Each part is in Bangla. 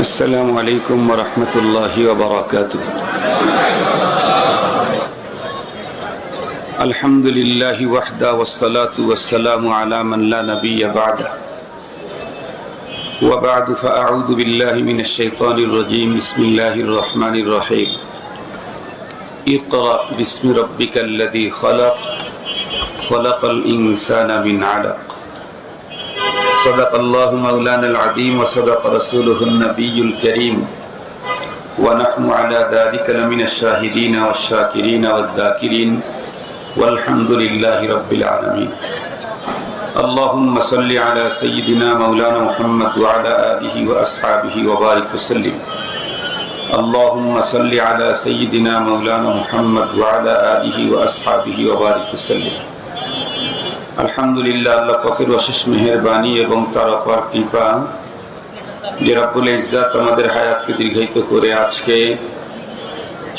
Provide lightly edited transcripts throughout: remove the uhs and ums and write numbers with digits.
السلام عليكم ورحمة الله وبركاته. الحمد لله وحده والصلاة والسلام على من لا نبي بعده. وبعد فأعوذ بالله من الشيطان الرجيم. بسم الله الرحمن الرحيم. اقرأ باسم ربك الذي خلق خلق الإنسان من علق. صدق الله مولانا العظيم وصدق رسوله النبي الكريم ونحن على ذلك لمن الشاهدين والشاكرين والذاكرين والحمد لله رب العالمين. اللهم صل على سيدنا مولانا محمد وعلى آله وأصحابه وبارك وسلم. اللهم صل على سيدنا مولانا محمد وعلى آله وأصحابه وبارك وسلم. আলহামদুলিল্লাহ, আল্লাহ পাকের অশেষ মেহেরবানি এবং তার অপার কৃপা যে রব্বুল ইজ্জাত আমাদের হায়াতকে দীর্ঘায়িত করে আজকে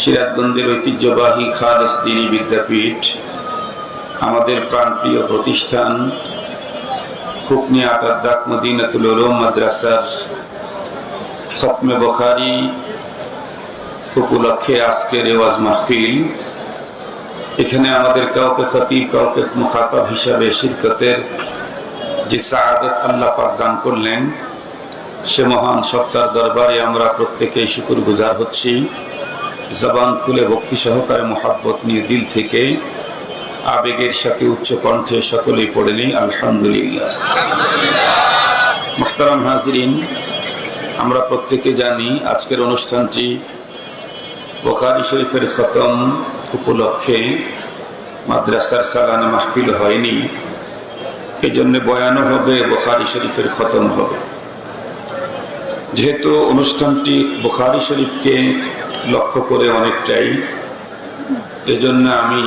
সিরাজগঞ্জের ঐতিহ্যবাহী খালেস দ্বীনি বিদ্যাপীঠ, আমাদের প্রাণপ্রিয় প্রতিষ্ঠান খুকনি আতাদ্দাক মদিনাতুল উলুম মাদ্রাসার খতমে বুখারী উপলক্ষে আজকের ওয়াজ মাহফিল। এখানে আমাদের কাউকে খতিব, কাউকে মুখাতাব হিসাবে শিরকতের যে সাআদত আল্লাহ পাক দান করলেন, সে মহান সত্তার দরবারে আমরা প্রত্যেকেই শুকরগুজার হচ্ছি। জবান খুলে ভক্তি সহকারে মোহাব্বত নিয়ে দিল থেকে আবেগের সাথে উচ্চ কণ্ঠে সকলেই পড়ে নেই আলহামদুলিল্লাহ। মুহতারাম হাজিরিন, আমরা প্রত্যেকে জানি আজকের অনুষ্ঠানটি বুখারী শরীফের খতম উপলক্ষে মাদ্রাসার সালানা মাহফিল হয়নি, এই জন্য বয়ানও হবে, বুখারী শরীফের খতম হবে। যেহেতু অনুষ্ঠানটি বুখারী শরীফকে লক্ষ্য করে অনেকটাই, এজন্য আমি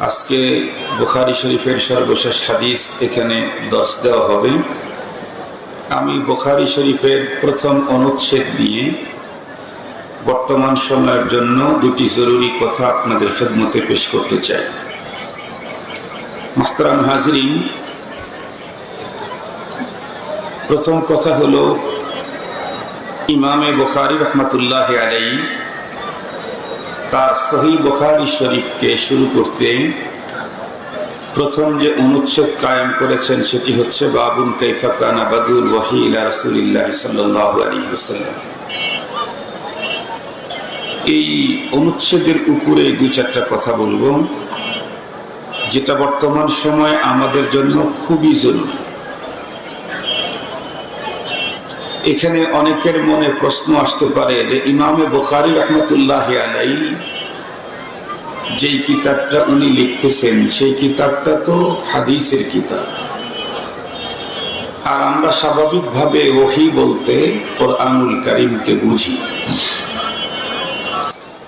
আজকে বুখারী শরীফের সর্বশেষ হাদিস এখানে দর্শ দেওয়া হবে। আমি বুখারী শরীফের প্রথম অনুচ্ছেদ দিয়ে বর্তমান সময়ের জন্য দুটি জরুরি কথা আপনাদের খেদমতে পেশ করতে চাই। মুহতারাম হাজিরিন, প্রথম কথা হলো ইমামে বুখারী রহমাতুল্লাহি আলাইহি তার সহিহ বুখারী শরীফকে শুরু করতে প্রথম যে অনুচ্ছেদ কায়েম করেছেন সেটি হচ্ছে বাবুন কাইফা কানা বাদুল ওয়াহি ইলা রাসূলিল্লাহ সাল্লাল্লাহু আলাইহি ওয়াসাল্লাম। এই অনুচ্ছেদের উপরে দুই চারটা কথা বলবো, যেটা বর্তমান সময় আমাদের জন্য খুবই জরুরি। এখানে অনেকের মনে প্রশ্ন আসতে পারে যে ইমামে বুখারী রাহমাতুল্লাহি আলাইহি যেই কিতাবটা উনি লিখতেছেন সেই কিতাবটা তো হাদিসের কিতাব, আর আমরা স্বাভাবিকভাবে ওহী বলতে কোরআনুল কারীমকে বুঝি।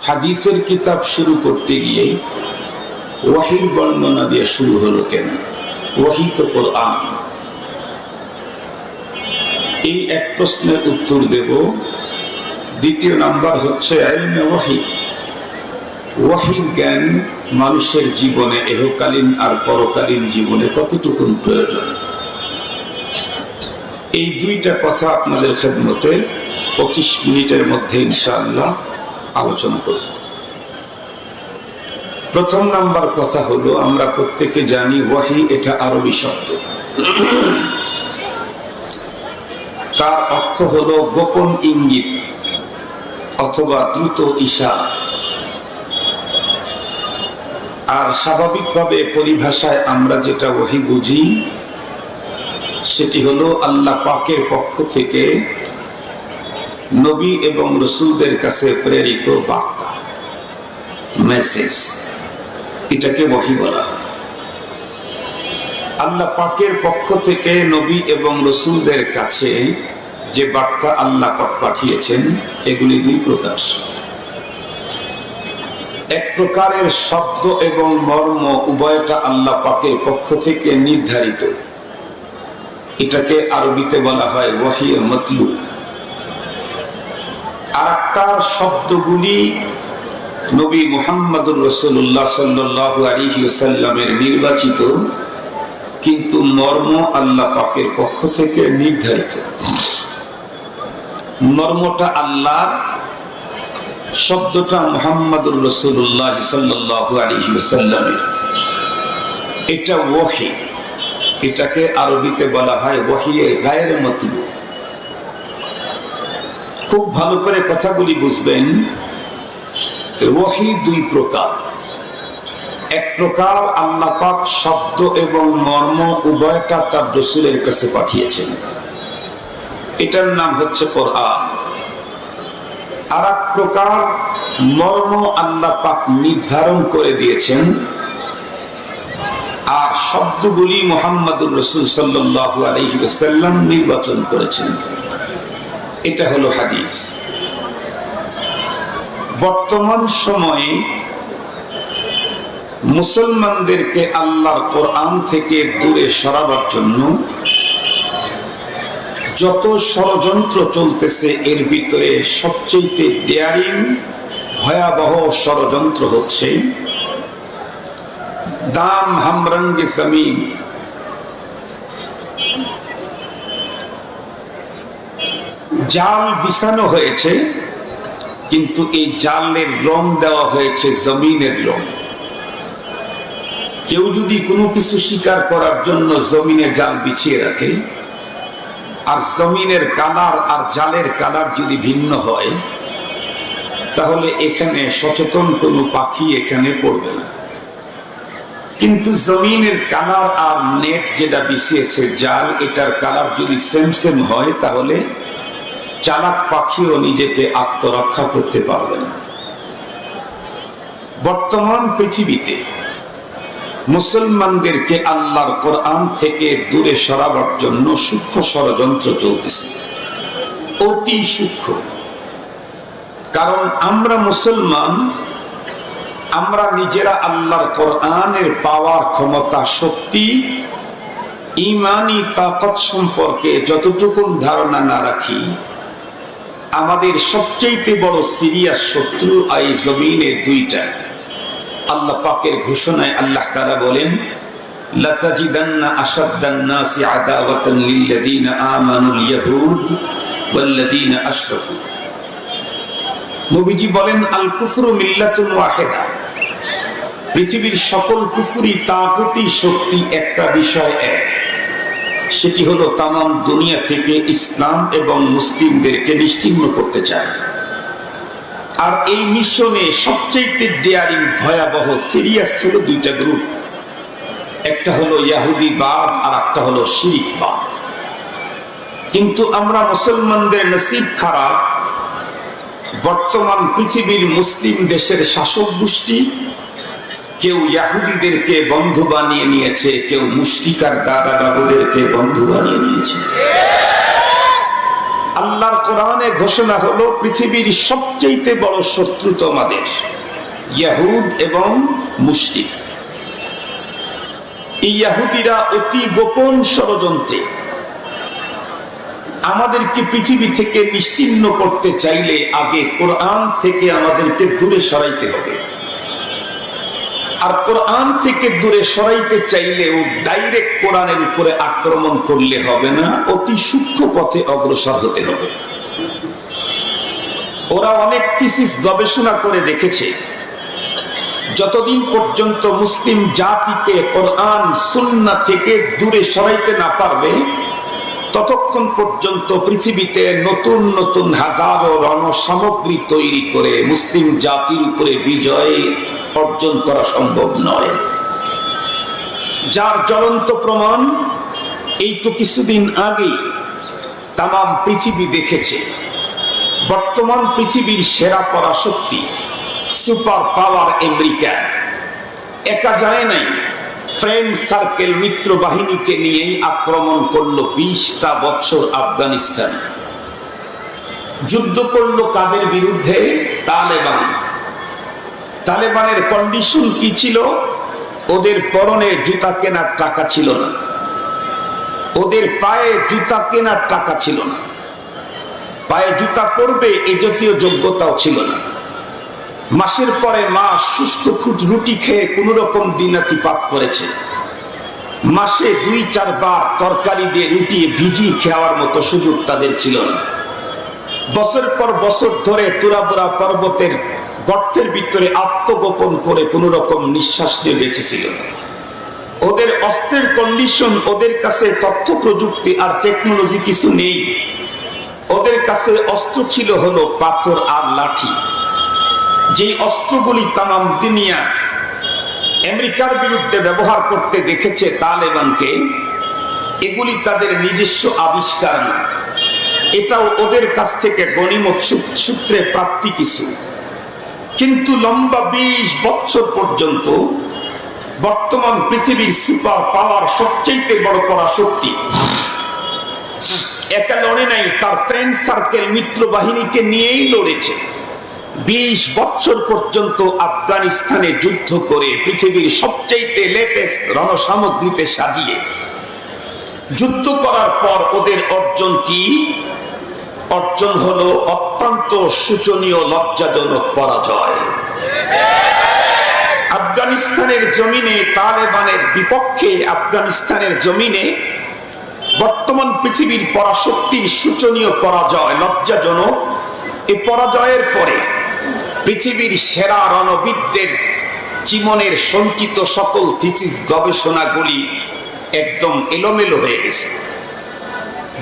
হাদিসের কিতাব শুরু করতে গিয়ে ওয়াহির বর্ণনা দিয়ে শুরু হলো কেন? ওয়াহি তো কোরআন। এই এক প্রশ্নের উত্তর দেব। দ্বিতীয় নাম্বার হচ্ছে ইলমে ওয়াহি। ওয়াহির জ্ঞান মানুষের জীবনে, ইহকালীন আর পরকালীন জীবনে কতটুকু প্রয়োজন, এই দুইটা কথা আপনাদের খেদমতে 25 মিনিটের মধ্যে ইনশাআল্লাহ আলোচনা করব। প্রথম নাম্বার কথা হলো, আমরা প্রত্যেকে জানি ওয়াহি এটা আরবি শব্দ, তার অর্থ হলো গোপন ইঙ্গিত অথবা দ্রুত ইশারা। আর স্বাভাবিকভাবে পরিভাষায় আমরা যেটা ওয়াহি বুঝি সেটি হলো আল্লাহ পাকের পক্ষ থেকে নবী এবং রাসূলদের কাছে প্রেরিত বার্তা, মেসেজ, এটাকে ওয়াহি বলা হয়। আল্লাহ পাকের পক্ষ থেকে নবী এবং রাসূলদের কাছে যে বার্তা আল্লাহ পাক পাঠিয়েছেন এগুলি দুই প্রকার। এক প্রকারের শব্দ এবং মর্ম উভয়টা আল্লাহ পাকের পক্ষ থেকে নির্ধারিত, এটাকে আরবিতে বলা হয় ওয়াহি মাতলু। আরেকটার শব্দগুলি নবী মুহাম্মদুর রাসূলুল্লাহ সাল্লাল্লাহু আলাইহি ওয়াসাল্লামের নির্বাচিত, কিন্তু মর্ম আল্লাহ পাকের পক্ষ থেকে নির্ধারিত। মর্মটা আল্লাহর, শব্দটা মুহাম্মাদুর রাসূলুল্লাহ সাল্লাল্লাহু আলাইহি ওয়াসাল্লামের। এটা ওহী, এটাকে আরবিতে বলা হয় ওহীয়ে গায়রে মাতলু। খুব ভালো করে কথাগুলি বুঝবেন। ওহী দুই প্রকার। এক প্রকার আল্লাহ পাক শব্দ এবং মর্ম উভয়টা তার রাসূলের কাছে পাঠিয়েছেন, এটার নাম হচ্ছে কোরআন। আর এক প্রকার মর্ম আল্লাহ পাক নির্ধারণ করে দিয়েছেন, আর শব্দগুলি মুহাম্মাদুর রাসূল সাল্লাল্লাহু আলাইহি ওয়াসাল্লাম নির্বাচন করেছেন। এটা হলো হাদিস। বর্তমান সময়ে মুসলমানদেরকে আল্লাহর কোরআন থেকে দূরে সরাবার জন্য যত ষড়যন্ত্র চলতেছে, এর ভিতরে সবচেয়ে ডেয়ারিং ভয়াবহ ষড়যন্ত্র হচ্ছে দাম হামরঙ্গে জমিন। জাল বিছানো হয়েছে, কিন্তু এই জালের রং দেওয়া হয়েছে জমিনের রং। কেউ যদি কোনো কিছু শিকার করার জন্য জমিনে জাল বিছিয়ে রাখে, আর জমিনের কালার আর জালের কালার যদি ভিন্ন হয়, তাহলে এখানে সচেতন কোনো পাখি এখানে পড়বে না। কিন্তু জমিনের কালার আর নেট যেটা বিছিয়েছে জাল, এটার কালার যদি সেম সেম হয়, তাহলে চালাক পাখিও নিজেকে আত্মরক্ষা করতে পারবে না। বর্তমান পৃথিবীতে মুসলমানদেরকে আল্লাহর কোরআন থেকে দূরে সরাবার জন্য সূক্ষ্ম ষড়যন্ত্র চলতেছে, অতি সূক্ষ্ম। কারণ আমরা মুসলমান, আমরা নিজেরা আল্লাহর কোরআনের পাওয়ার ক্ষমতা, শক্তি, ঈমানি তাকত সম্পর্কে যতটুকু ধারণা না রাখি, আমাদের সবচেয়ে বড় সিরিয়াস শত্রু এই জমিনে দুইটা। আল্লাহ পাকের ঘোষণায় আল্লাহ তাআলা বলেন, লাতাজিদান্না আশাদ্দান নাসি আদাওয়াতান লিল্লাযীনা আমানুল ইয়াহুদ ওয়াল্লাযীনা আশরাকু। নবীজি বলেন, আল কুফরু মিল্লাতুন ওয়াহিদা। পৃথিবীর সকল কুফরি তাগুতি শক্তি একটা বিষয় এক, সেটি হলো তামাম দুনিয়া থেকে ইসলাম এবং মুসলিমদেরকে নিশ্চিহ্ন করতে চায়। আর এই মিশনে সবচেয়ে ডেয়ারিং ভয়াবহ সিরিয়াস হলো দুইটা গ্রুপ, একটা হলো ইহুদিবাদ আর একটা হলো শিরিকবাদ। কিন্তু আমরা মুসলমানদের নসিব খারাপ, বর্তমান পৃথিবীর মুসলিম দেশের শাসক গোষ্ঠী কেউ ইহুদিদেরকে বন্ধু বানিয়ে নিয়েছে, কেউ মুশরিকার দাদা দাদুদেরকে বন্ধু বানিয়ে নিয়েছে। আল্লাহর কোরআনে ঘোষণা হলো পৃথিবীর সবচেয়ে বড় শত্রু তোমাদের ইহুদ এবং মুশরিক। এই ইহুদিরা অতি গোপন ষড়যন্ত্রে আমাদেরকে পৃথিবী থেকে নিশ্চিহ্ন করতে চাইলে আগে কোরআন থেকে আমাদেরকে দূরে সরাইতে হবে। আর কোরআন থেকে দূরে সরাইতে চাইলেও ডাইরেক্ট কোরআনের উপরে আক্রমণ করলে হবে না, অতি সূক্ষ্ম পথে অগ্রসর হতে হবে। ওরা অনেক থিসিস গবেষণা করে দেখেছে, যতদিন পর্যন্ত মুসলিম জাতিকে কোরআন সুন্নাহ থেকে দূরে সরাইতে না পারবে, ততক্ষণ পর্যন্ত পৃথিবীতে নতুন নতুন হাজারো রণসামগ্রী তৈরি করে মুসলিম জাতির উপরে বিজয় অর্জন করা সম্ভব নয়। যার জ্বলন্ত প্রমাণ এই তো কিছুদিন আগে তামাম পৃথিবী দেখেছে। বর্তমান পৃথিবীর সেরা পরাশক্তি, সুপার পাওয়ার আমেরিকা একা যায় নাই, ফ্রেন্ড সার্কেল মিত্র বাহিনীকে নিয়েই আক্রমণ করলো 20টা বছর আফগানিস্তান। যুদ্ধ করলো কাদের বিরুদ্ধে? তালেবান। তালেবানের কন্ডিশন কি ছিল? ওদের পরনে জুতা কেনার টাকা ছিল না, ওদের পায়ে জুতা কেনার টাকা ছিল না, পায়ে জুতা পরবে এ জাতীয় যোগ্যতাও ছিল না। মাসের পরে মাস শুষ্ক রুটি খেয়ে কোন রকম দিনাতিপাত করেছে। মাসে 2-4 বার তরকারি দিয়ে রুটি ভিজিয়ে খাওয়ার মতো সুযোগ তাদের ছিল না। বছর পর বছর ধরে তুরাবুরা পর্বতের গর্তের ভিতরে আত্মগোপন করে কোন রকম নিঃশ্বাস নিয়ে বেঁচেছিল। ওদের অস্ত্রের কন্ডিশন, ওদের কাছে তথ্য প্রযুক্তি আর টেকনোলজি কিছু নেই। ওদের কাছে অস্ত্র ছিল হলো পাথর আর লাঠি। যেই অস্ত্রগুলি তামাম দুনিয়া আমেরিকার বিরুদ্ধে ব্যবহার করতে দেখেছে তালেবানকে, এগুলি তাদের নিজস্ব আবিষ্কার না, এটাও ওদের কাছ থেকে গনিমত সূত্রে প্রাপ্তি কিছু। কিন্তু লম্বা 20 বছর পর্যন্ত বর্তমান পৃথিবীর সুপার পাওয়ার সবচেয়ে বড় পরাশক্তি একা লড়ে নাই, তার ফ্রেন্ড সার্কেল মিত্র বাহিনীকে নিয়েই লড়েছে। 20 বছর পর্যন্ত আফগানিস্তানে যুদ্ধ করে পৃথিবীর সবচেয়ে লেটেস্ট রণসামগ্রীতে সাজিয়ে যুদ্ধ করার পর ওদের অর্জন কি? অর্জন হলো অত্যন্ত শোচনীয় লজ্জাজনক পরাজয়। আফগানিস্তানের জমিনে তালেবানের বিপক্ষে, আফগানিস্তানের জমিনে বর্তমান পৃথিবীর পরাশক্তির শোচনীয় পরাজয়, লজ্জাজনক। এই পরাজয়ের পরে পৃথিবীর সেরা রণবিদদের জীবনের সঞ্চিত সকল থিসিস গবেষণাগুলি একদম এলোমেলো হয়ে গেছে।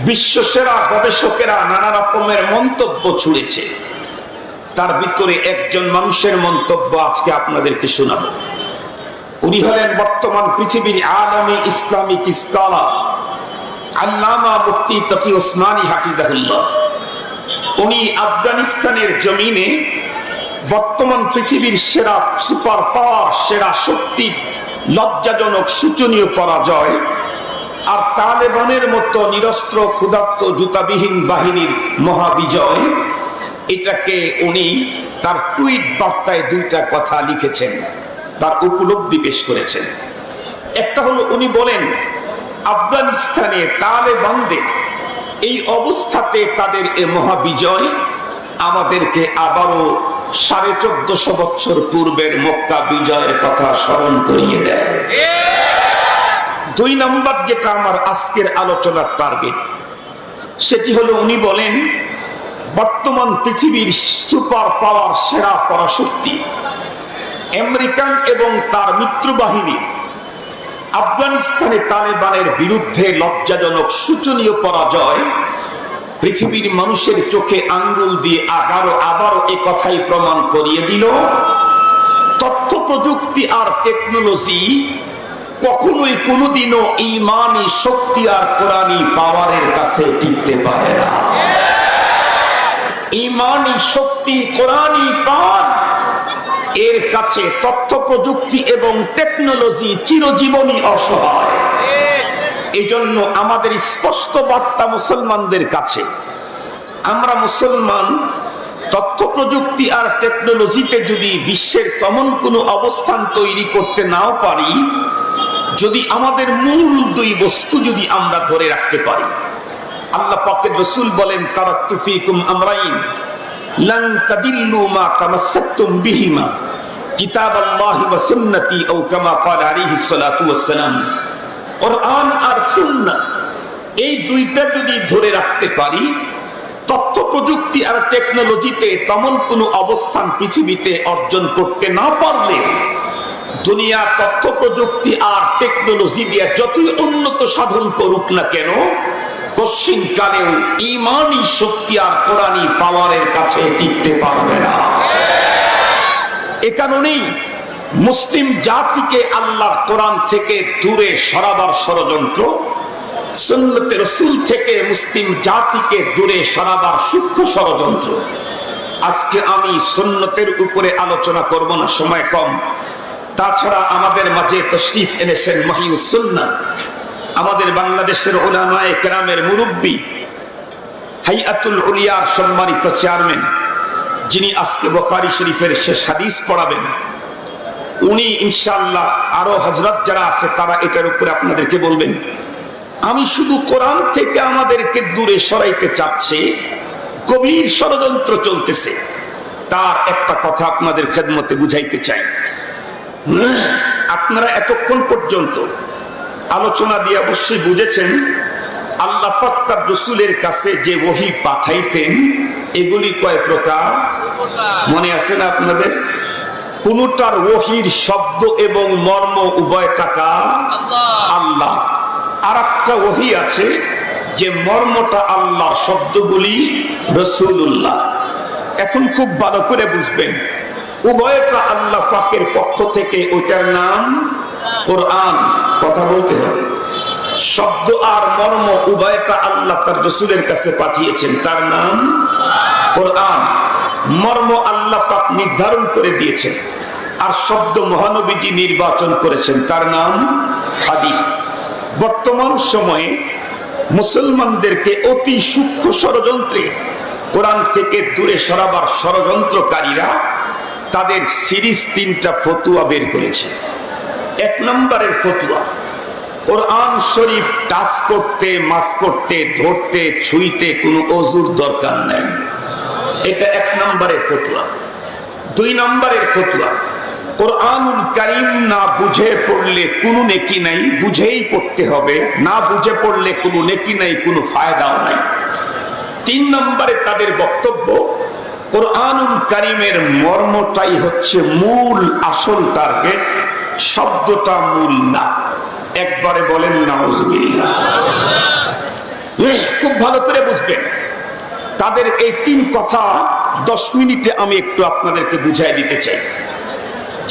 বিশ্বসেরা গবেষকেরা নানা রকমের মন্তব্য ছুড়েছে, তার ভিতরে একজন মানুষের মন্তব্য আজকে আপনাদেরকে শোনাবো। উনি হলেন বর্তমান পৃথিবীর আলমী ইসলামিক স্কলার আল্লামা মুফতি তকি ওসমানী হাফিজাহুল্লাহ। উনি আফগানিস্তানের জমিনে বর্তমান পৃথিবীর সেরা সুপার পাওয়ার, সেরা শক্তির লজ্জাজনক শোচনীয় পরাজয় আর তালেবানের মতো নিরস্ত্র ক্ষুধার্ত জুতাবিহীন বাহিনীর মহাবিজয়, এটাকে উনি তার টুইট বার্তায় 2টা কথা লিখেছেন, তার উপলব্ধি পেশ করেছেন। একটা হলো উনি বলেন, আফগানিস্তানে তালেবানদের এই অবস্থাতে তাদের এই মহাবিজয় আমাদেরকে আবারও 1450 বছর পূর্বের মক্কা বিজয়ের কথা স্মরণ করিয়ে দেয়। 2 নম্বর যেটা আমার আজকের আলোচনার টার্গেট, সেটি হলো উনি বলেন বর্তমান পৃথিবীর সুপার পাওয়ার সেরা পরাশক্তি আমেরিকান এবং তার মিত্র বাহিনীর আফগানিস্তানে তালেবানের বিরুদ্ধে লজ্জাজনক শোচনীয় পরাজয় পৃথিবীর মানুষের চোখে আঙ্গুল দিয়ে আবারও এ কথাই প্রমাণ করিয়ে দিল, তথ্য প্রযুক্তি আর টেকনোলজি কখনোই কোনোদিনও ঈমানি শক্তি আর কোরআনী পাওয়ারের কাছে টিকতে পারে না। ঈমানি শক্তি, কোরআনী পাওয়ার, এর কাছে তথ্য প্রযুক্তি এবং টেকনোলজি চিরজীবনই অসহায়। এজন্য আমাদের স্পষ্ট বার্তা মুসলমানদের কাছে, আমরা মুসলমান তথ্য প্রযুক্তি আর টেকনোলজিতে যদি বিশ্বের তেমন কোনো অবস্থান তৈরি করতে নাও পারি, যদি আমাদের মূল 2 বস্তু যদি আমরা ধরে রাখতে পারি। আল্লাহ পাকের রাসূল বলেন, তারাকতু ফীকুম আমরাইন লান তাদিল্লু মা তামাসসাকতুম বিহিমা কিতাবাল্লাহি ওয়া সুন্নতি আও কামা ক্বালা আলাইহিস সালাতু ওয়াস সালাম। কোরআন আর সুন্নাহ এই 2টা যদি ধরে রাখতে পারি, তথ্য প্রযুক্তি আর টেকনোলজিতে তেমন কোনো অবস্থান পৃথিবীতে অর্জন করতে না পারলে দুনিয়া তথ্য প্রযুক্তি আর টেকনোলজি দিয়ে যতই উন্নত সাধন করুক না কেন, কশিনকালেও ঈমানি শক্তি আর কোরআনী পাওয়ারের কাছে টিকতে পারবে না। এ কারণেই মুসলিম জাতিকে আল্লাহর কোরআন থেকে দূরে সরাবার ষড়যন্ত্র, সুন্নতে রাসূল থেকে মুসলিম জাতিকে দূরে সরাবার সূক্ষ্ম ষড়যন্ত্র। আজকে আমি সুন্নতের উপরে আলোচনা করব না, সময় কম। তাছাড়া আমাদের মাঝে তাশরীফ এনেছেন মহিউস সুন্নাহ, আমাদের বাংলাদেশের উলামায়ে কেরামের মুরব্বী, হাইয়াতুল উলিয়ার সম্মানিত চেয়ারম্যান, যিনি আজকে বুখারী শরীফের শেষ হাদিস পড়াবেন। উনি ইনশাআল্লাহ, আরো হযরত যারা আছে তারা এটার উপরে আপনাদেরকে বলবেন। আমি শুধু কোরআন থেকে আমাদেরকে দূরে সরাইতে চাচ্ছি, গভীর ষড়যন্ত্র চলতেছে, তার একটা কথা আপনাদের খেদমতে বুঝাইতে চাই। আপনারা এতক্ষণ পর্যন্ত আলোচনা দিয়ে অবশ্যই বুঝেছেন আল্লাহ পাক তার রাসূলের কাছে যে ওহী পাঠাইতেন এগুলি কয় প্রকার মনে আছে না আপনাদের? কোনটার ওহীর শব্দ এবং মর্ম উভয়টা কার? আল্লাহ। আর একটা ওহী আছে যে মর্মটা আল্লাহর, শব্দগুলি রাসূলুল্লাহ। এখন খুব ভালো করে বুঝবেন, উভয়টা আল্লাহ পাকের পক্ষ থেকে, ওইটার নাম কোরআন। কথা বলতে হবে, শব্দ আর মর্ম উভয়টা আল্লাহ তার রাসূলের কাছে পাঠিয়েছেন, তার নাম কোরআন। মর্ম আল্লাহ পাক নির্ধারণ করে দিয়েছেন, আর শব্দ মহানবীজি নির্বাচন করেছেন, তার নাম হাদিস। বর্তমান সময়ে মুসলমানদেরকে অতি সূক্ষ্ম ষড়যন্ত্রে কোরআন থেকে দূরে সরাবার ষড়যন্ত্রকারীরা তাদের সিরিজ 3টা ফতুয়া বের করেছে। 1 নম্বরের ফতুয়া, কোরআন শরীফ টাচ করতে, মাস করতে, ধরতে, ছুঁইতে কোনো ওযুর দরকার নাই। এটা 1 নম্বরের ফতুয়া। 2 নম্বরের ফতুয়া, কোরআনুল কারীম না বুঝে পড়লে কোনো নেকি নাই, বুঝেই পড়তে হবে, না বুঝে পড়লে কোনো নেকি নাই, কোনো ফায়দাও নাই। 3 নম্বরে তাদের বক্তব্য, কোরআনুল কারীমের মর্মটাই হচ্ছে মূল, আসল টার্গেট, শব্দটা মূল না। একবারে বলেন নাউজুবিল্লাহ। খুব ভালো করে বুঝবেন, তাদের এই 3 কথা 10 মিনিটে আমি একটু আপনাদেরকে বুঝাই দিতে চাই।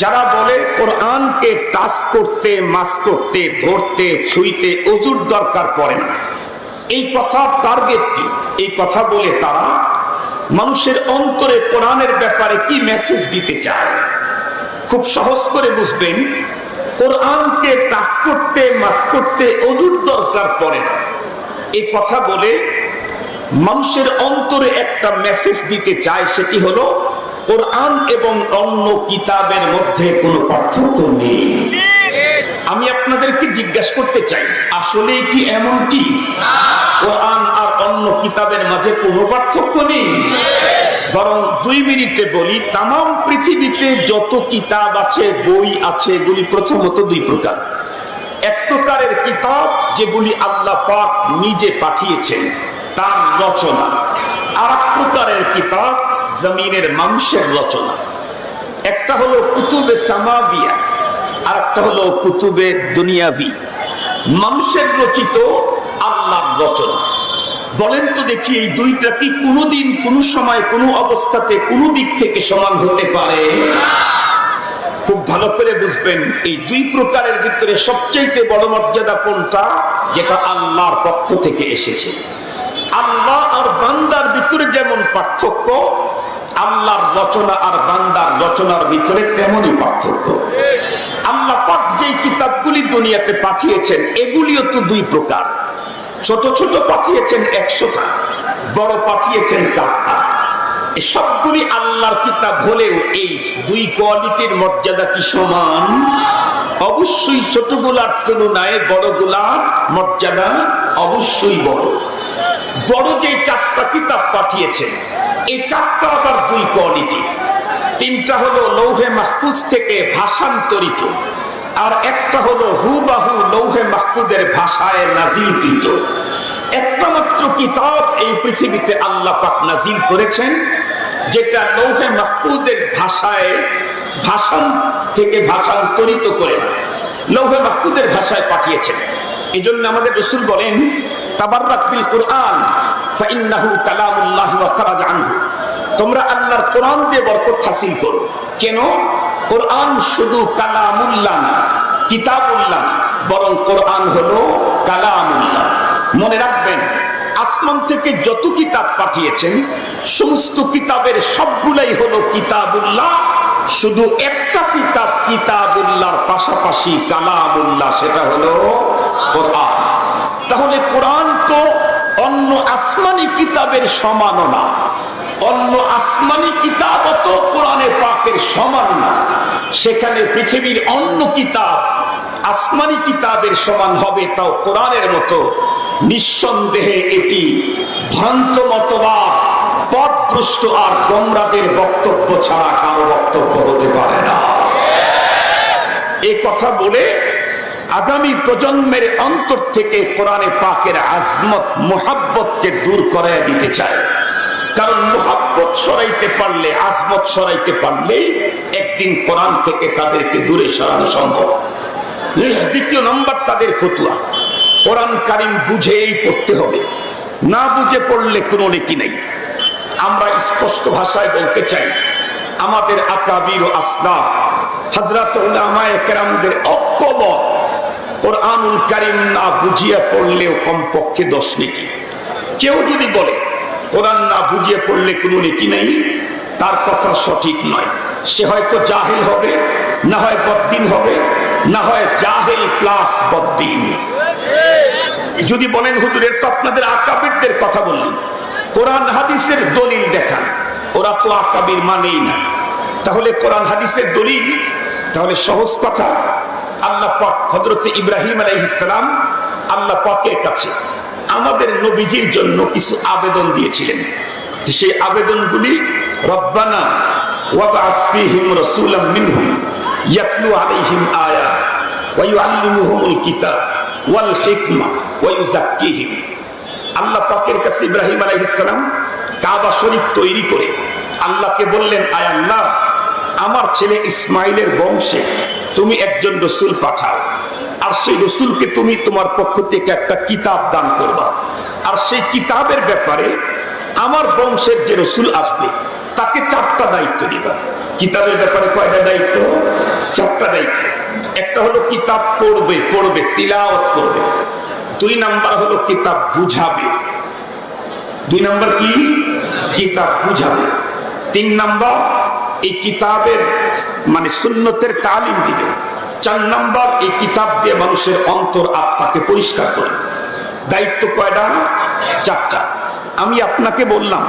যারা বলে কোরআনকে টাচ করতে, মাস করতে, ধরতে, ছুঁইতে ওযুর দরকার পড়ে না, এই কথার টার্গেট কি? এই কথা বলে তারা মানুষের অন্তরে কোরআনের ব্যাপারে কি মেসেজ দিতে চায়? খুব সহজ করে বুঝবেন, কোরআনকে টাচ করতে, মাস করতে ওযুর দরকার পড়ে না, এই কথা বলে মানুষের অন্তরে একটা মেসেজ দিতে চায়, সেটি হলো কোরআন এবং অন্য কিতাবের মধ্যে কোনো পার্থক্য নেই। আমি আপনাদেরকে জিজ্ঞাসা করতে চাই, আসলে কি এমনটি? কোরআন আর অন্য কিতাবের মাঝে কোনো পার্থক্য নেই। বরং 2 মিনিটে বলি, তামাম পৃথিবীতে যত কিতাব আছে, বই আছে, এগুলি প্রথমত 2 প্রকার। 1 প্রকারের কিতাব যেগুলি আল্লাহ পাক নিজে পাঠিয়েছেন, তার রচনা। আর 1 প্রকারের কিতাব জমিনের মানুষের রচনা। একটা হলো কুতুবে সামাবিয়া, আর একটা হলো কুতুবে দুনিয়াবি, মানুষের রচিত, আল্লাহর রচনা। বলেন তো দেখি, এই 2টা কি কোনোদিন, কোনো সময়, কোনো অবস্থাতে, কোনো দিক থেকে সমান হতে পারে? খুব ভালো করে বুঝবেন, এই 2 প্রকারের ভিতরে সবচেয়ে বড় মর্যাদা কোনটা? যেটা আল্লাহর পক্ষ থেকে এসেছে। আল্লাহ আর বান্দার ভিতরে যেমন পার্থক্য, আল্লাহর রচনা আর বান্দার রচনার ভিতরে তেমনই পার্থক্য। আল্লাহ পাক যেই কিতাবগুলি দুনিয়াতে পাঠিয়েছেন, এগুলিও তো 2 প্রকার। ছোট ছোট পাঠিয়েছেন 100টা, বড় পাঠিয়েছেন 4টা। সবগুলি আল্লাহর কিতাব হলেও এই 2 কোয়ালিটির মর্যাদা কি সমান? অবশ্যই ছোটগুলার তুলনায় বড়গুলার মর্যাদা অবশ্যই বড়। বড় যে 4টা কিতাব পাঠিয়েছেন, এই 4টা আবার 2 কোয়ালিটি। 3টা হলো লৌহে মাহফুজ থেকে ভাষান্তরিত, আর একটা হলো হুবাহু লৌহে মাহফুজের ভাষায় নাজিলকৃত। একটা মাত্র কিতাব এই পৃথিবীতে আল্লাহ পাক নাজিল করেছেন, যেটা লৌহে মাহফুজের ভাষায়, ভাষা থেকে ভাষান্তরিত করে লৌহে মাহফুজের ভাষায় পাঠিয়েছেন। এজন্য আমাদের রাসূল বলেন, তাবাররাক বিল কুরআন ফাইন্নাহু কালামুল্লাহ ওয়া খারাজ আনহু। তোমরা আল্লাহর কোরআন দিয়ে বরকত হাসিল করো। কেন? কোরআন শুধু কালামুল্লাহ না, কিতাবুল্লাহ না, বরং কোরআন হলো কালামুল্লাহ। মনে রাখবেন, আসমান থেকে যত কিতাব পাঠিয়েছেন, সমস্ত কিতাবের সবগুলাই হলো কিতাবুল্লাহ। শুধু একটা কিতাব কিতাবুল্লাহর পাশাপাশি কালামুল্লাহ, সেটা হলো কোরআন। তাহলে কোরআন তো অন্য আসমানি কিতাবের সমান না, অন্য আসমানি কিতাবও তো কোরআনে পাকের সমান না। সেখানে পৃথিবীর অন্য কিতাব আসমানি কিতাবের সমান হবে, তাও কোরআনের মতো? নিঃসন্দেহে এটি ভ্রান্ত মতবাদ, পথভ্রষ্ট আর গোমরাদের বক্তব্য ছাড়া কারো বক্তব্য হতে পারে না। এই কথা বলে আগামী প্রজন্মের অন্তর থেকে কোরআনে পাকের আজমত মুহাব্বতকে দূর করায় দিতে চায়। কারণ মুহাব্বত সরাইতে পারলে, আজমত সরাইতে পারলে একদিন কোরআন থেকে তাদেরকে দূরে সরানো সম্ভব। দ্বিতীয় নম্বর তাদের ফতুয়া, কোরআন কারীম বুঝেই পড়তে হবে, না বুঝে পড়লে কোনো নেকি নেই। আমরা স্পষ্ট ভাষায় বলতে চাই, আমাদের আকাবির ও আসলাফ হযরত উলামায়ে কেরামদের ঐক্যমত, কোরআনুল কারীম না বুঝিয়ে পড়লেও কমপক্ষে 10 নেকি। কেউ যদি বলে কোরআন না বুঝিয়ে পড়লে কোনো নেকি নেই, তার কথা সঠিক নয়। সে হয়তো জাহেল হবে, না হয় বদ্দিন হবে, না হয় জাহেল প্লাস বদ্দিন। যদি বলেন হুজুরের তো আপনাদের আকাবিরদের কথা বললেন, কোরআন হাদিসের দলিল দেখান, ওরা তো আকাবির মানেই না। তাহলে কোরআন হাদিসের দলিল, তাহলে সহজ কথা, আল্লাহ পাক হযরত ইব্রাহিম আলাইহিস সালাম আল্লাহ পাকের কাছে আমাদের নবীজির জন্য কিছু আবেদন দিয়েছিলেন। সেই আবেদনগুলি, রব্বানা ওয়াবআস ফীহিম রাসূলাম মিনহুম ইয়াতলু আলাইহিম আয়াত ওয়া ইউআল্লিমুহুমুল কিতাব ওয়াল হিকমা ওয়া ইউযাক্কিহিম। আল্লাহ পাকের কাছে ইব্রাহিম আলাইহিস সালাম কাবা শরীফ তৈরি করে আল্লাহকে বললেন, আয় আল্লাহ, আমার ছেলে ইসমাইলের বংশে তুমি একজন রসুল পাঠাও, আর সেই রসুলকে তুমি তোমার পক্ষ থেকে একটা কিতাব দান করবা, আর সেই কিতাবের ব্যাপারে আমার বংশের যে রসুল আসবে তাকে 4টা দায়িত্ব দিবা। কিতাবের ব্যাপারে কয়টা দায়িত্ব? 4টা দায়িত্ব। একটা হলো কিতাব পড়বে, তিলাওয়াত করবে। 2 নাম্বার হলো কিতাব বুঝাবে। 2 নাম্বার কি? কিতাব বুঝাবে। 3 নাম্বার এই কিতাবের মানে সুন্নতের তালিম দিবে। 4 নাম্বার এই কিতাব দিয়ে মানুষের অন্তর আত্মাকে পরিষ্কার করবে। দায়িত্ব কয়টা? 4টা। আমি আপনাকে বললাম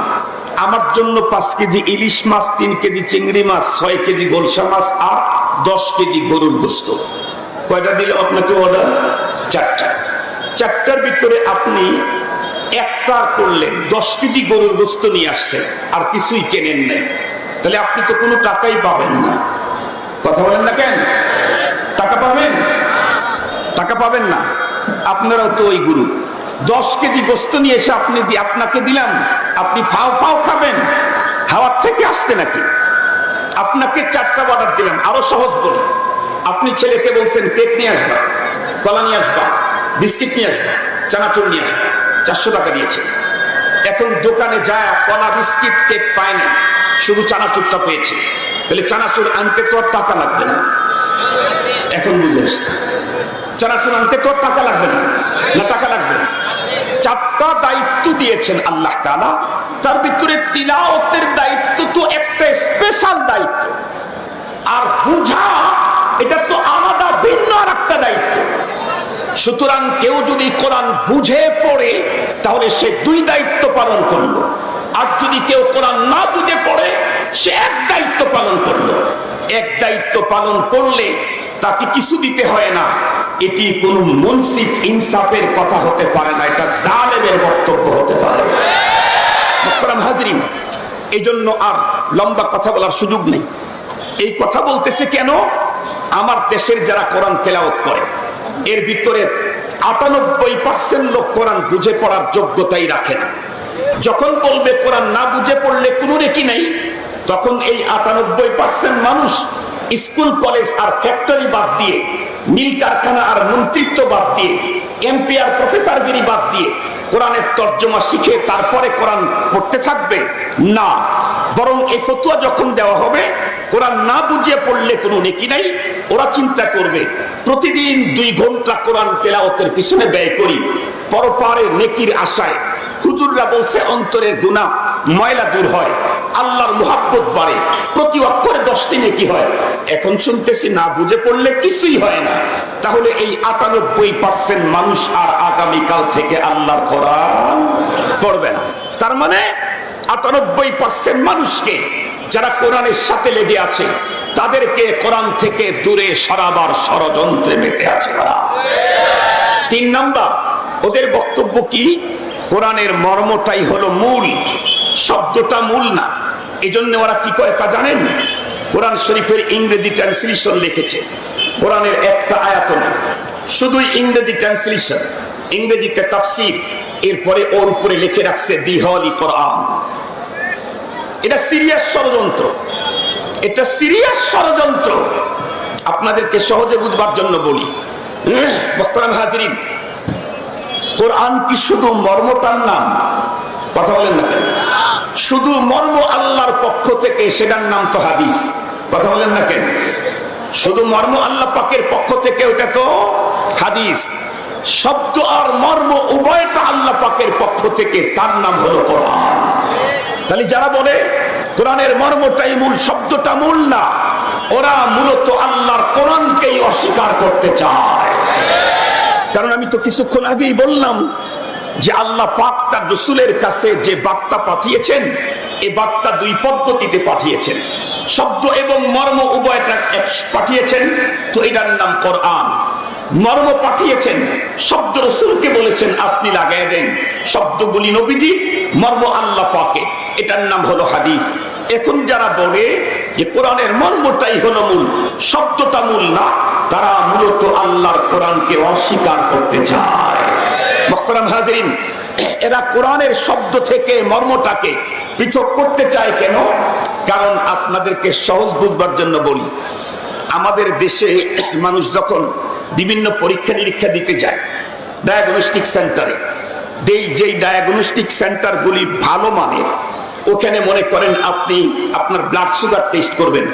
আমার জন্য 5 কেজি ইলিশ মাছ, 3 কেজি চিংড়ি মাছ, 6 কেজি গোলসা মাছ আর 10 কেজি গরুর গোশত। কয়টা দিলাম আপনাকে অর্ডার? 4টা। 4টার ভিতরে আপনি একটা করলেন, 10 কেজি গরুর গোশত নিয়ে আসছেন, আর কিছুই কেনেন নাই, তাহলে আপনি তো কোনো টাকাই পাবেন না। কথা বলেন না কেন? টাকা পাবেন? টাকা পাবেন না। আপনারাও তো ওই গুরু, 10 কেজি গোশত নিয়ে এসে আপনাকে দিলাম, আপনি ফাও ফাও খাবেন? হাওয়ার থেকে আসতে নাকি? আপনাকে 4টা অর্ডার দিলাম। আরো সহজ বলি, আপনি ছেলেকে বলছেন কেক নিয়ে আসবা, কলা নিয়ে আসবা, বিস্কিট নিয়ে আসবা, চানাচুর নিয়ে আসবা, 400 টাকা দিয়েছে। এখন দোকানে যায় কলা বিস্কিট কেক পায় না, শুধু চানাচুরটা পেয়েছে, তাহলে চানাচুর আনতে তো আর টাকা লাগবে না। এখন বুঝে আসছে, চানাচুর আনতে তো আর টাকা লাগবে না, না টাকা লাগবে? 4টা দায়িত্ব দিয়েছেন আল্লাহ তাআলা, তার ভিতরে তিলাওয়াতের দায়িত্ব তো একটা স্পেশাল দায়িত্ব, আর বুঝা এটা তো আলাদা ভিন্ন আর একটা দায়িত্ব। সুতরাং কেউ যদি কোরআন বুঝে পড়ে তাহলে সে 2 দায়িত্ব পালন করলো, আর যদি কেউ কোরআন না বুঝে পড়ে সে 1 দায়িত্ব পালন করলো। 1 দায়িত্ব পালন করলে তাকে কিছু দিতে হয় না। এটি কোন মুনসিফ ইনসাফের কথা হতে পারে না, এটা জালেমের বক্তব্য হতে পারে। মুহতারাম হাজরিন, এই জন্য আর লম্বা কথা বলার সুযোগ নেই। এই কথা বলতেছে কেন? আমার দেশের যারা কোরআন তেলাওয়াত করে এর ভিতরে 98% লোক কোরআন বুঝে পড়ার যোগ্যতাই রাখে না। যখন বলবে কোরআন না বুঝে পড়লে কোনো নেকি নাই, তখন এই 98% মানুষ স্কুল কলেজ আর ফ্যাক্টরি বাদ দিয়ে, মিল কারখানা আর মন্ত্রিত্ব বাদ দিয়ে, এমপি আর প্রফেসরগিরি বাদ দিয়ে কোরআনের তর্জমা শিখে তারপরে কোরআন পড়তে থাকবে না। বরং এই ফতোয়া যখন দেওয়া হবে কোরআন না বুঝিয়ে পড়লে কোনো নেকি নাই, ওরা চিন্তা করবে প্রতিদিন 2 ঘন্টা কোরআন তেলাওয়াতের পিছনে ব্যয় করি, পরপারে নেকির আশায়। হুজুররা বলছে অন্তরের গুনাহ ময়লা দূর হয়, আল্লাহর মুহাব্বত বাড়ে, প্রতি অক্ষরে 10টি নেকি হয়। এখন শুনতেছি না বুঝে পড়লে কিছুই হয় না। তাহলে এই 98% মানুষ আর আগামীকাল থেকে আল্লাহর কোরআন পড়বে না। তার মানে 98% মানুষকে যারা কোরআনের সাথে লেগে আছে তাদেরকে কোরআন থেকে দূরে সরাবার ষড়যন্ত্রে মেতে আছে ওরা। 3 নাম্বার, ওদের বক্তব্য কি? কোরআনের মর্মটাই হলো মূল, শব্দটা মূল না। এই জন্য ওরা কি করে তা জানেন? কোরআন শরীফের ইংরেজি ট্রান্সলেশন লিখেছে, কোরআনের একটা আয়াত নেই, শুধু ইংরেজি ট্রান্সলেশন, ইংরেজিতে তাফসীর, এরপরে ওর উপরে লিখে রাখছে দি হলি কোরআন। এটা সিরিয়াস ষড়যন্ত্র, এটা সিরিয়াস ষড়যন্ত্র। আপনাদেরকে সহজে বুঝবার জন্য বলি, মোহতারাম হাজিরিন, কোরআন কি শুধু মর্মটার নাম? কথা বলেন না কেন? শুধু মর্ম আল্লাহর পক্ষ থেকে, সেটার নাম তো হাদিস। কথা বলেন না কেন? শুধু মর্ম আল্লাহ পাকের পক্ষ থেকে, ওটা তো হাদিস। শব্দ আর মর্ম উভয়টা আল্লাহ পাকের পক্ষ থেকে, তার নাম হলো কোরআন। তাহলে যারা বলে কোরআনের মর্মটাই মূল, শব্দটা মূল না, ওরা মূলত আল্লাহর কোরআনকেই অস্বীকার করতে চায়। কারণ আমি তো কিছুক্ষণ আগেই বললাম যে আল্লাহ পাক তার রাসূলের কাছে যে বার্তা পাঠিয়েছেন, এই বার্তা দুই পদ্ধতিতে পাঠিয়েছেন, শব্দ এবং মর্ম উভয়টা পাঠিয়েছেন। তো এটার নাম কোরআন। মর্ম পাঠিয়েছেন, শব্দ রাসূলকে বলেছেন আপনি লাগাই দেন, শব্দগুলি নবীজি, মর্ম আল্লাহ পাকের, এটার নাম হলো হাদিস। এখন যারা বলে যে কোরআনের মর্মটাই হলো মূল, শব্দটা মূল না, তারা মূলত আল্লাহর কোরআনকে অস্বীকার করতে চায়। মুহতারাম হাজিরিন, এরা কোরআনের শব্দ থেকে মর্মটাকে পৃথক করতে চায় কেন? কারণ আপনাদেরকে সহজ বুঝবার জন্য বলি, আমাদের দেশে মানুষ যখন বিভিন্ন পরীক্ষা নিরীক্ষা দিতে যায় ডায়াগনস্টিক সেন্টারে, যেই ডায়াগনস্টিক সেন্টারগুলি ভালো মানের, ওখানে মনে করেন আপনি আপনার ব্লাড সুগার টেস্ট করবেন,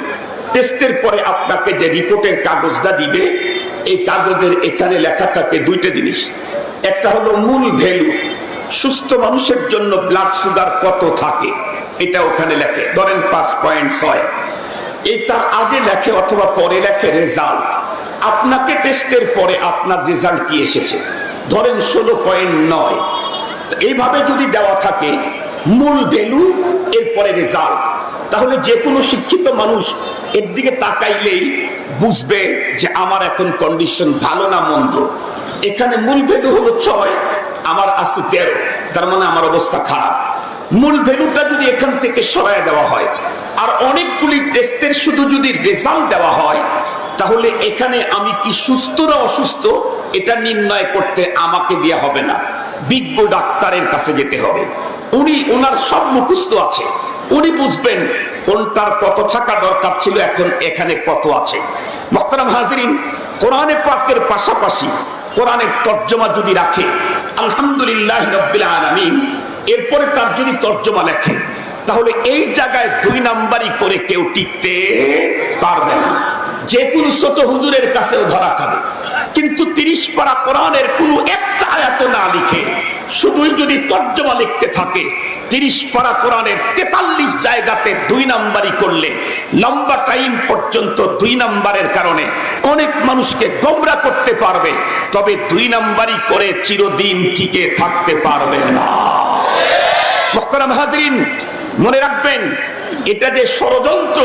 টেস্টের পরে আপনাকে যে রিপোর্টের কাগজটা দিবে, এই কাগজের এখানে লেখা থাকে দুইটা জিনিস। একটা হলো মূল ভ্যালু, সুস্থ মানুষের জন্য ব্লাড সুগার কত থাকে, এটা ওখানে লেখে, ধরেন 5.6। এই তার আগে লেখে অথবা পরে লেখে রেজাল্ট, আপনাকে টেস্টের পরে আপনার রেজাল্ট কি এসেছে, ধরেন 16.9। এইভাবে যদি দেওয়া থাকে মূল ভ্যালু, এরপরে রেজাল্ট, তাহলে যে কোনো শিক্ষিত মানুষ এর দিকে তাকাইলেই বুঝবে যে আমার এখন কন্ডিশন ভালো না মন্দ। এখানে মূল ভ্যালু হলো 6, আমার আছে 13, তার মানে আমার অবস্থা খারাপ। মূল ভ্যালুটা যদি এখান থেকে সরায় দেওয়া হয় আর অনেকগুলি টেস্টের শুধু যদি রেজাল্ট দেওয়া হয়, তাহলে এখানে আমি কি সুস্থ না অসুস্থ এটা নির্ণয় করতে আমাকে দেয়া হবে না, বিজ্ঞ ডাক্তারের কাছে যেতে হবে। উনি, ওনার সব মুখস্থ আছে, উনি বুঝবেন কোনটার কত থাকা দরকার ছিল, এখন এখানে কত আছে। মুহতারাম হাজিরিন, কোরআনে পাকের পাশাপাশি কোরআনের তর্জমা যদি রাখে, আলহামদুলিল্লাহ রাব্বিল আলামিন, এরপরে তার যদি তর্জমা লেখে, তাহলে এই জায়গায় 2 নাম্বারই করে কেউ টিকতে পারবে না। যে কোনো ছোট হুজুরের কাছেও ধরা খাবে। কিন্তু 30 পারা কোরআনের কোনো একটা আয়াত না লিখে শুধুই যদি তর্জমা লিখতে থাকে, 30 পারা কোরআনের 43 জায়গাতে 2 নাম্বারই করলে লম্বা টাইম পর্যন্ত 2 নাম্বারের কারণে অনেক মানুষকে গোমরা করতে পারবে, তবে 2 নাম্বারই করে চিরদিন টিকে থাকতে পারবে না। মুহতারাম হাজিরিন, মনে রাখবেন, এটা যে ষড়যন্ত্র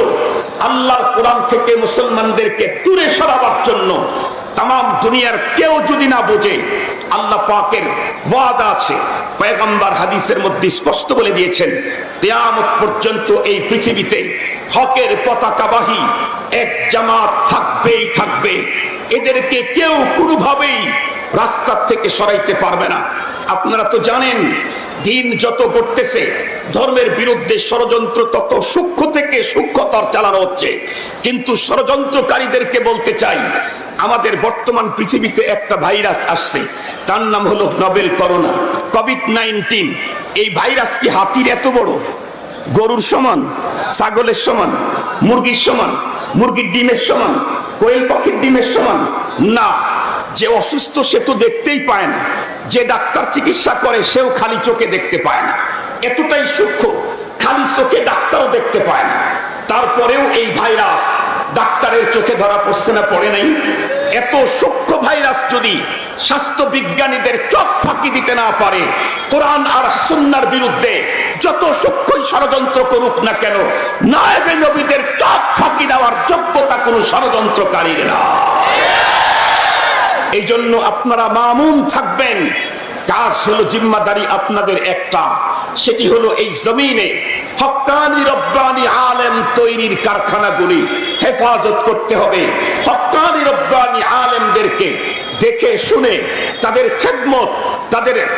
আল্লাহর কোরআন থেকে মুসলমানদেরকে দূরে সরাবার জন্য, তাম দুনিয়ার কেউ যদি না বোঝে, আল্লাহ পাকের ওয়াদা আছে, পয়গম্বর হাদিসের মধ্যে স্পষ্ট বলে দিয়েছেন, কিয়ামত পর্যন্ত এই পৃথিবীতে হকের পতাকাবাহী এক জামাত থাকবেই থাকবে, এদেরকে কেউ কোনোভাবেই রাস্তা থেকে সরাইতে পারবে না। আপনারা তো জানেন, দিন যত ঘটতেছে ধর্মের বিরুদ্ধে ষড়যন্ত্র তত সূক্ষ্ম থেকে সূক্ষ্মতর চালানো হচ্ছে। কিন্তু ষড়যন্ত্রকারীদেরকে বলতে চাই, আমাদের বর্তমান পৃথিবীতে একটা ভাইরাস আসছে, তার নাম হলো নোবেল করোনা, কোভিড-19। এই ভাইরাস কি হাতির এত বড়, গরুর সমান, ছাগলের সমান, মুরগির সমান, মুরগির ডিমের সমান, কোয়েল পাখির ডিমের সমান না। যে অসুস্থ সে তো দেখতেই পায় না, যে ডাক্তার চিকিৎসা করে সেও খালি চোখে দেখতে পায় না, এতটাই সূক্ষ্ম, খালি চোখে ডাক্তারও দেখতে পায় না। তারপরেও এই ভাইরাস ডাক্তারের চোখে ধরা পড়ছে না, পড়ে নাই? এত সূক্ষ্ম ভাইরাস যদি স্বাস্থ্য বিজ্ঞানীদের চোখ ফাঁকি দিতে না পারে, কোরআন আর সুন্নাহর বিরুদ্ধে যত সূক্ষ্ম ষড়যন্ত্র করুক না কেন, নায়েবে নবীদের চোখ ফাঁকি দেওয়ার যোগ্যতা কোনো ষড়যন্ত্রকারীর না। এই জন্য আপনারা মামুন থাকবেন। কাজ হলো, জিম্মাদারি আপনাদের একটা, সেটি হলো এই জমিনে হক্কানি রব্বানি আলেম তৈরির কারখানাগুলি হেফাজত করতে হবে। হক্কানি রব্বানি আলেমদেরকে দেখে শুনে তাদের খেদমত,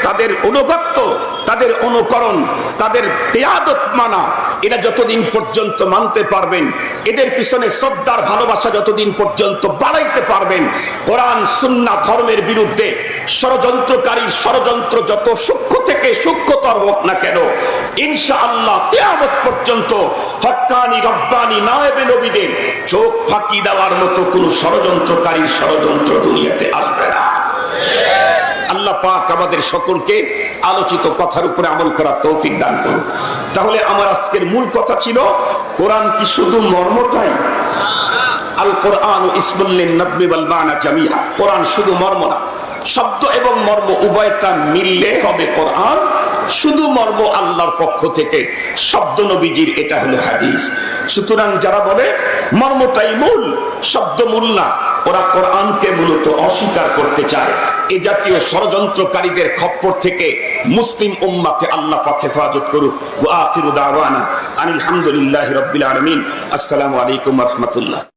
তাদের অনুগত্য, তাদের অনুকরণ, তাদের বেয়াদত মানা, এরা যতদিন পর্যন্ত মানতে পারবেন, এদের পিছনে শ্রদ্ধার ভালোবাসা যতদিন পর্যন্ত বাড়াইতে পারবেন, কোরআন সুন্নাহ ধর্মের বিরুদ্ধে ষড়যন্ত্রকারীর ষড়যন্ত্র যত সূক্ষ্ম থেকে সূক্ষ্মতর হোক না কেন, ইনশাআল্লাহ কিয়ামত পর্যন্ত হক্কানি রব্বানি নায়েবে নবীদের চোখ ফাঁকি দেওয়ার মতো কোন ষড়যন্ত্রকারীর ষড়যন্ত্র দুনিয়াতে আসবে না। আল্লাহ পাক আমাদের সকলকে আলোচিত কথার উপরে আমল করার তৌফিক দান করুন। তাহলে আমার আজকের মূল কথা ছিল, কোরআন কি শুধু মর্মটাই? আল কোরআন ইসমুল লিন-নাদমি ওয়াল মা'না জামিআ। কোরআন শুধু মর্ম না, শব্দ এবং মর্ম উভয়টা মিললে হবে কোরআন। শুধু মর্ম আল্লাহর পক্ষ থেকে, শব্দ নবীজির, এটা হলো হাদিস। সুতরাং যারা বলে মর্মটাই মূল, শব্দ মূল না, ওরা কোরআনকে মূলত অস্বীকার করতে চায়। এ জাতীয় ষড়যন্ত্রকারীদের খপ্পর থেকে মুসলিম উম্মাহকে আল্লাহ পাক হেফাজত করুক। ওয়া আখিরু দাওয়ানা আনিল হামদুলিল্লাহি রাব্বিল আলামিন। আসসালামু আলাইকুম ওয়া রাহমাতুল্লাহ।